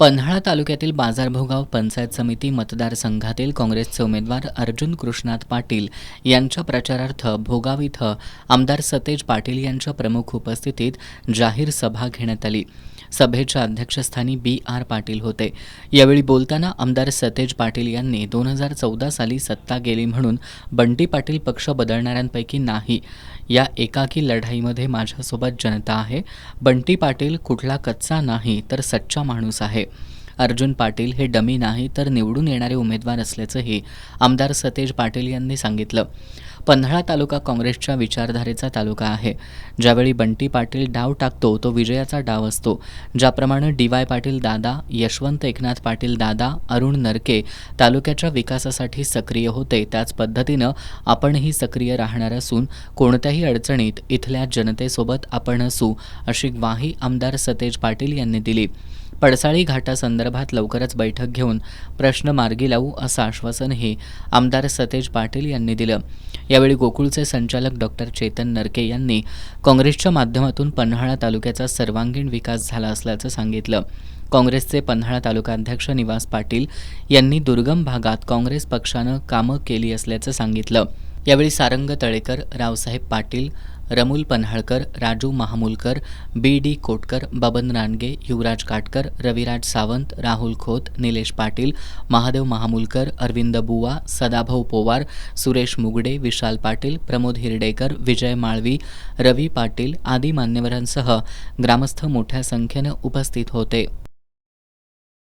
पन्हाळा तालुक्यातील बाजारभोगाव पंचायत समिती मतदारसंघातील काँग्रेसचे उमेदवार अर्जुन कृष्णात पाटील यांच्या प्रचारार्थ भोगाव इथं आमदार सतेज पाटील यांच्या प्रमुख उपस्थितीत जाहीर सभा घेण्यात आली। सभेच्या अध्यक्षस्थानी B.R. पाटील होते। यावेळी बोलताना आमदार सतेज पाटील यांनी 2014 साली सत्ता गेली म्हणून बंटी पाटील पक्ष बदलणाऱ्यांपैकी नाही। या एकाकी लढाईमध्ये माझ्यासोबत जनता आहे। बंटी पाटील कुठला कच्चा नाही तर सच्चा माणूस आहे। अर्जुन पाटील हे डमी नाही तर निवडून येणारे उमेदवार असल्याचंही आमदार सतेज पाटील यांनी सांगितलं। पन्हाळा तालुका काँग्रेसच्या विचारधारेचा तालुका आहे। ज्यावेळी बंटी पाटील डाव टाकतो तो विजयाचा डाव असतो। ज्याप्रमाणे DY पाटील दादा, यशवंत एकनाथ पाटील दादा, अरुण नरके तालुक्याच्या विकासासाठी सक्रिय होते, त्याच पद्धतीनं आपणही सक्रिय राहणार असून कोणत्याही अडचणीत इथल्या जनतेसोबत आपण असू, अशी ग्वाही आमदार सतेज पाटील यांनी दिली। पडसाळी घाटासंदर्भात लवकरच बैठक घेऊन प्रश्न मार्गी लावू असं आश्वासनही आमदार सतेज पाटील यांनी दिलं। यावेळी गोकुळचे संचालक डॉक्टर चेतन नरके यांनी काँग्रेसच्या माध्यमातून पन्हाळा तालुक्याचा सर्वांगीण विकास झाला असल्याचं सांगितलं। काँग्रेसचे पन्हाळा तालुका अध्यक्ष निवास पाटील यांनी दुर्गम भागात काँग्रेस पक्षानं कामं केली असल्याचं सांगितलं। यावेळी सारंग तळेकर, रावसाहेब पाटील, रमुल पन्हाळकर, राजू महामुलकर, B.D. कोटकर, बबन रानगे, युवराज काटकर, रविराज सावंत, राहुल खोत, निलेश पाटील, महादेव महामुलकर, अरविंद बुवा, सदाभाऊ पोवार, सुरेश मुगडे, विशाल पाटील, प्रमोद हिरडेकर, विजय माळवी, रवी पाटील आदी मान्यवरांसह ग्रामस्थ मोठ्या संख्येनं उपस्थित होते।